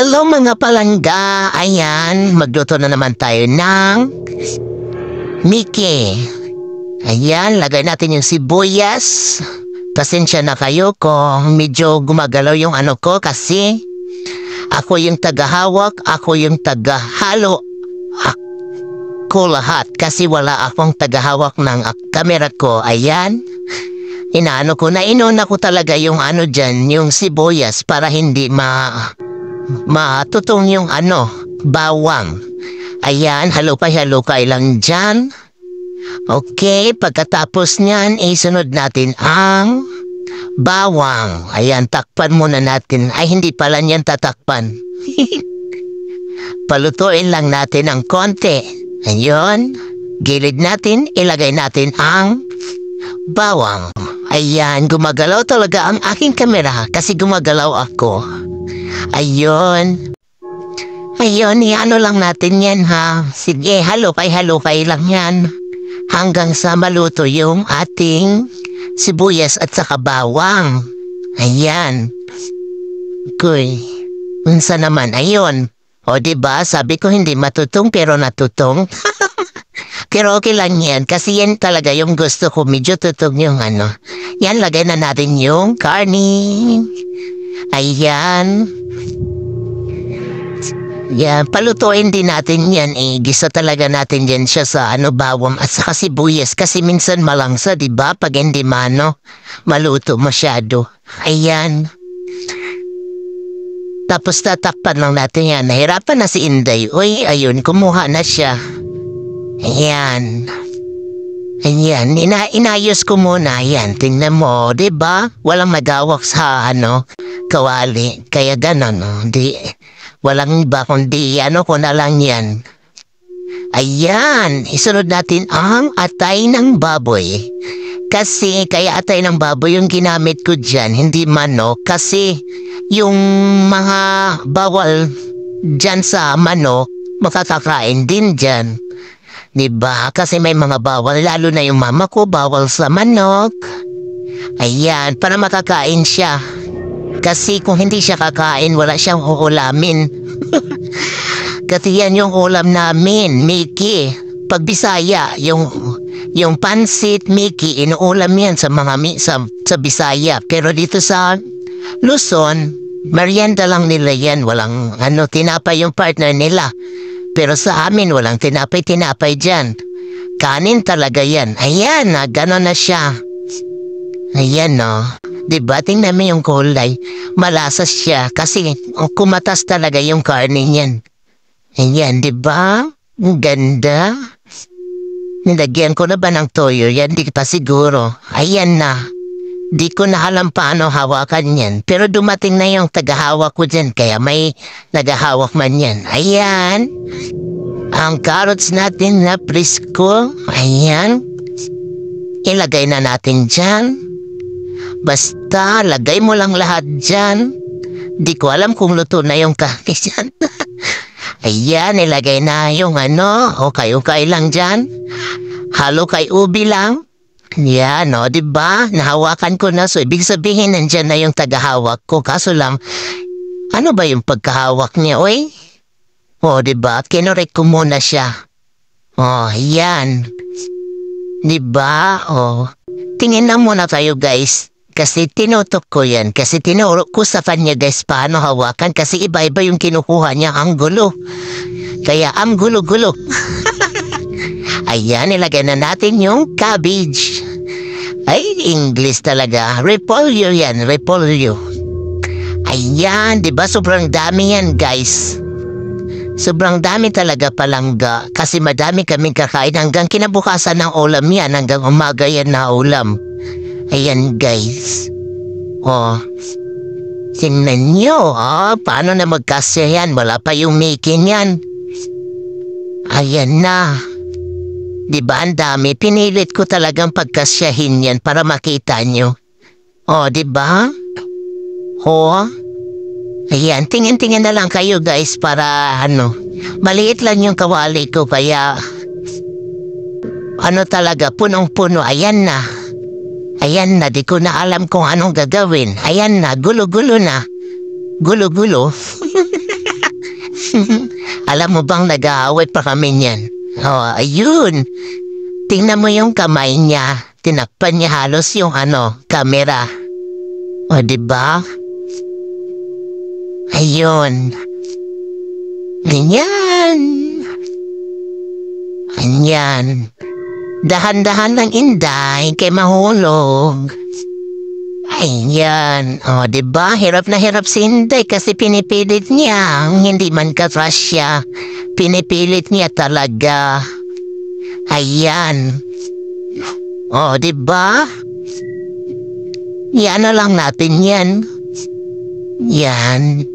Hello mga palangga! Ayan, magluto na naman tayo ng Mickey. Ayan, lagay natin yung sibuyas. Pasensya na kayo kung medyo gumagalaw yung ano ko kasi ako yung tagahawak, ako yung tagahalo. Ako lahat kasi wala akong tagahawak ng kamera ko. Ayan, inaano ko na inuna ko talaga yung ano dyan, yung sibuyas para hindi matutong yung bawang. Ayan, halukay lang dyan. Okay, pagkatapos niyan, isunod natin ang bawang. Ayan, takpan muna natin. Ay, hindi pala niyan tatakpan. Palutuin lang natin ang konti. Ayun, gilid natin, ilagay natin ang bawang. Ayan, gumagalaw talaga ang aking kamera kasi gumagalaw ako. Ayun. Ayun, iano lang natin yan ha. Sige, halukay lang yan. Hanggang sa maluto yung ating sibuyas at saka bawang. Ayan. Kuy. Unsa naman, ayun. O diba, sabi ko hindi matutong pero natutong. Pero okay lang yan kasi yan talaga yung gusto ko. Medyo tutong yung ano. Yan, lagay na natin yung karni. Ayan. Yan, palutuin din natin yan eh. Gisa talaga natin yan siya sa bawang at saka sibuyas. Kasi minsan malangsa, diba? Pag hindi maluto masyado. Ayan. Tapos tatakpan lang natin yan. Nahirapan na si Inday. Uy, ayun, kumuha na siya. Ayan. Ayan, inayos ko muna. Ayan, tingnan mo, diba? Walang magawak sa kawali. Kaya ganon, walang iba kundi ko na lang yan. Ayan, isunod natin ang atay ng baboy. Kasi kaya atay ng baboy yung ginamit ko dyan, hindi manok. Kasi yung mga bawal dyan sa manok, makakakain din dyan. Diba? Kasi may mga bawal, lalo na yung mama ko, bawal sa manok. Ayan, para makakain siya. Kasi kung hindi siya kakain, wala siyang uulamin. Kasi yan yung ulam namin, Mickey. Pag Bisaya, yung pansit, Mickey, inuulam yan sa sa Bisaya. Pero dito sa Luzon, merienda lang nila yan. Walang tinapay yung partner nila. Pero sa amin, walang tinapay dyan. Kanin talaga yan. Ayan, gano'n na siya. Ayan, no. Diba, tingnan mo yung kulay. Malasas siya kasi kumatas talaga yung karne niyan. Ayan, diba? Ang ganda. Nilagyan ko na ba ng toyo yan? Di pa siguro. Ayan na. Di ko na alam paano hawakan yan. Pero dumating na yung tagahawak ko dyan. Kaya may nagahawak man yan. Ayan. Ang carrots natin na presko. Ayan. Ilagay na natin dyan. Basta, lagay mo lang lahat dyan. Di ko alam kung luto na yung kakis yan. Ayan, ilagay na yung okay lang dyan. Halo kay ubi lang. Yan, diba? Nahawakan ko na. So, ibig sabihin, nandyan na yung tagahawak ko. Kaso lang, ano ba yung pagkahawak niya, oy? Diba? Kinorek ko muna siya. Yan. Diba? Tingin na muna tayo, guys. Kasi tinutok ko yan. Kasi tinuro ko sa kanya, guys, paano hawakan. Kasi iba-iba yung kinukuha niya. Ang gulo. Kaya ang gulo-gulo. Ayan, ilagay na natin yung cabbage. Ay, English talaga. Repolyo yan, repolyo. Ayan, diba? Sobrang dami yan, guys. Sobrang dami talaga palangga. Kasi madami kaming kakain hanggang kinabukasan ng ulam yan. Hanggang umaga yan na ulam. Ayan, guys. Tingnan nyo, paano na magkasya yan? Wala pa yung making yan. Ayan na. Diba, ang dami? Pinilit ko talagang pagkasyahin yan para makita nyo. Diba? Ayan, tingin-tingin na lang kayo, guys, para maliit lang yung kawali ko, kaya talaga, punong-puno. Ayan na. Ayan na, di ko na alam kung anong gagawin. Ayan na, gulo-gulo na. Gulo-gulo. Alam mo bang nag-aaway pa kami niyan? Oh, ayun. Tingnan mo yung kamay niya. Tinakpan niya halos yung kamera. O, diba? Ayun. Ganyan. Ganyan. Dahan-dahan lang, Inday, kay mahulog. Ayan. O, diba? Hirap na hirap si Inday kasi pinipilit niya. Hindi man ka-crush siya. Pinipilit niya talaga. Ayan. O, diba? Yan na lang natin yan. Yan.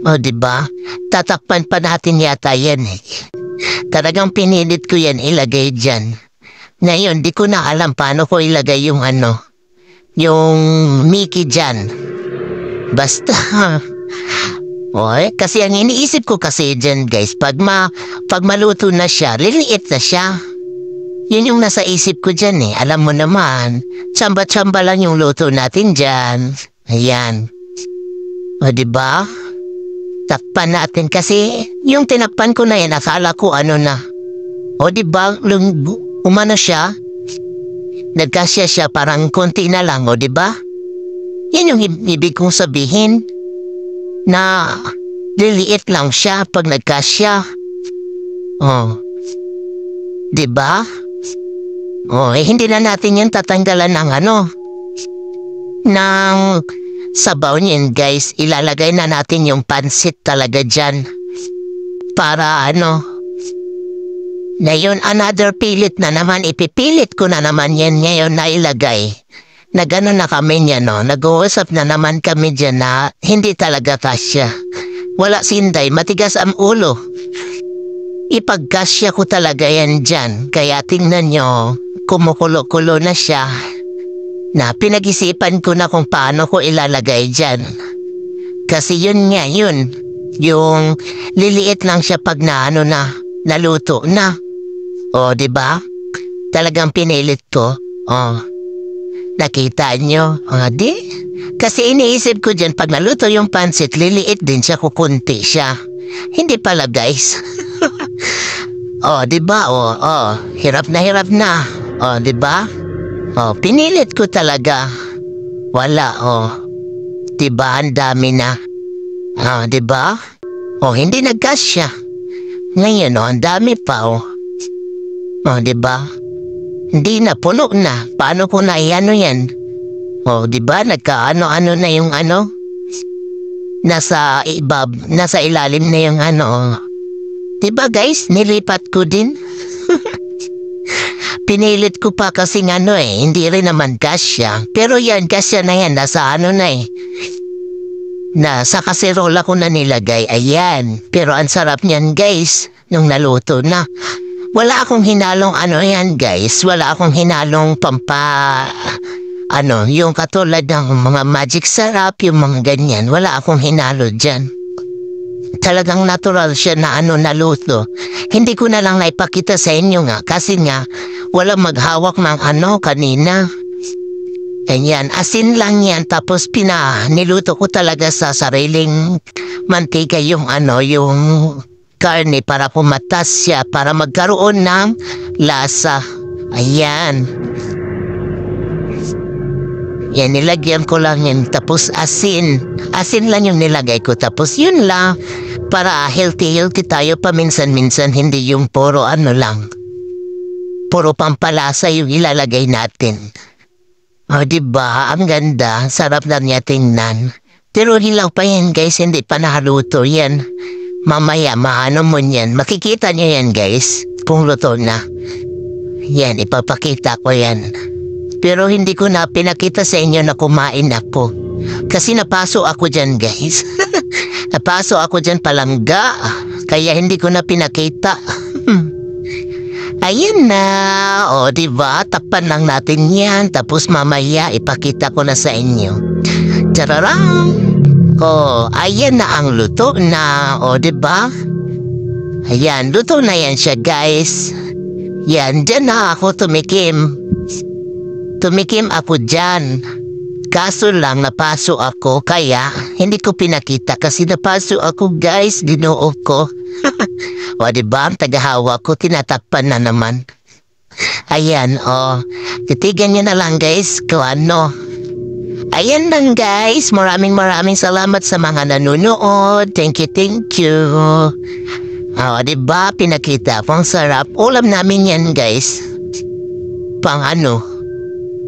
O, diba? Tatakpan pa natin yata yan eh. Talagang pinilit ko yan ilagay dyan. Ngayon, di ko na alam paano ko ilagay yung yung Mickey dyan. Basta. Oy, kasi ang iniisip ko kasi dyan, guys, pag maluto na siya, liliit na siya. Yun yung nasa isip ko dyan eh. Alam mo naman, tsamba-tsamba lang yung luto natin dyan. Ayan. O, diba? Takpan natin kasi yung tinakpan ko na yan, akala ko na. O, diba? Umano siya. Nagkasya siya parang konti na lang, o, diba? Yan yung ibig kong sabihin. Na liliit lang siya pag nagkasya. O. Diba? O, hindi na natin yan tatanggalan ng ng sabaw niyan, guys. Ilalagay na natin yung pansit talaga dyan. Para ngayon, another pilit na naman. Ipipilit ko na naman yan ngayon na ilagay. Na gano'n na kami niya, no? Nag-uusap na naman kami dyan na hindi talaga kasya. Wala si Inday, matigas ang ulo. Ipagkasya ko talaga yan dyan. Kaya tingnan nyo, kumukulo-kulo na siya. Na pinag-isipan ko na kung paano ko ilalagay dyan. Kasi yun nga yun. Yung liliit lang siya pag naluto na. O, diba? Talagang pinilit ko. O, nakita nyo? O, di? Kasi iniisip ko dyan, pag naluto yung pansit, liliit din siya, kukunti siya. Hindi pala, guys. O, diba? O, hirap na. O, diba? O, pinilit ko talaga. Wala, diba? Ang dami na. O, diba? O, hindi nagkasya. Ngayon, ang dami pa, O, diba? Hindi na, puno na. Paano ko na yan? O, diba? Nagka-ano na yung nasa ilalim na yung Diba, guys? Nilipat ko din. Pinilit ko pa kasi hindi rin naman kasya. Pero yan, kasya na yan. Nasa nasa kaserola ko na nilagay. Ayan. Pero ang sarap niyan, guys. Nung naluto na. Wala akong hinalong yan, guys. Wala akong hinalong yung katulad ng mga magic sarap, yung mga ganyan. Wala akong hinalo dyan. Talagang natural siya na naluto. Hindi ko na lang naipakita sa inyo nga. Kasi nga, wala maghawak ng kanina. Ganyan, asin lang yan. Tapos niluto ko talaga sa sariling mantika yung yung karne para pumatas siya, para magkaroon ng lasa. Ayan. Yan, nilagyan ko lang yan. Tapos asin. Asin lang yung nilagay ko. Tapos yun lang. Para healthy tayo paminsan-minsan. Hindi yung puro lang. Puro pampalasa yung ilalagay natin. O, diba? Ang ganda. Sarap na niya tingnan. Pero hilaw pa yan, guys. Hindi pa nahaluto yan. Mamaya, mo yan. Makikita niyo yan, guys. Kung luto na. Yan, ipapakita ko yan. Pero hindi ko na pinakita sa inyo na kumain ako. Kasi napaso ako dyan, guys. Napaso ako dyan palangga. Kaya hindi ko na pinakita. Ayan na. O, diba? Takpan lang natin yan. Tapos mamaya, ipakita ko na sa inyo. Chararang! O, ayan na ang luto na. O, diba? Ayan, luto na yan siya, guys. Yan, dyan na ako tumikim. Tumikim ako dyan. Kaso lang napaso ako kaya hindi ko pinakita kasi napaso ako guys, ginoo ko. O diba ang tagahawa ko tinatakpan na naman. Ayan titigan nyo na lang guys kung ano. Ayan lang guys, maraming salamat sa mga nanonood. Thank you. Diba pinakita pang sarap. Ulam namin yan guys. Pang ano.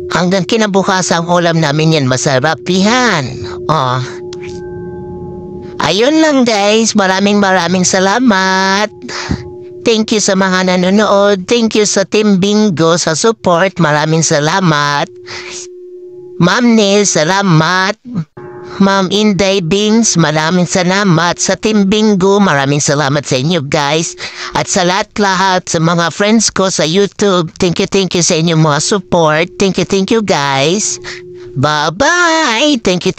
Hanggang kinabukasan ulam namin yan masarap yan. Ayun lang guys, maraming salamat. Thank you sa mga nanonood. Thank you sa Team Bingo sa support. Maraming salamat. Ma'am Nel, salamat. Ma'am Inday Bings, maraming salamat. Sa Team Bingo, maraming salamat sa inyo guys. At sa lahat sa mga friends ko sa YouTube, thank you sa inyong mga support. Thank you guys. Bye-bye. Thank you.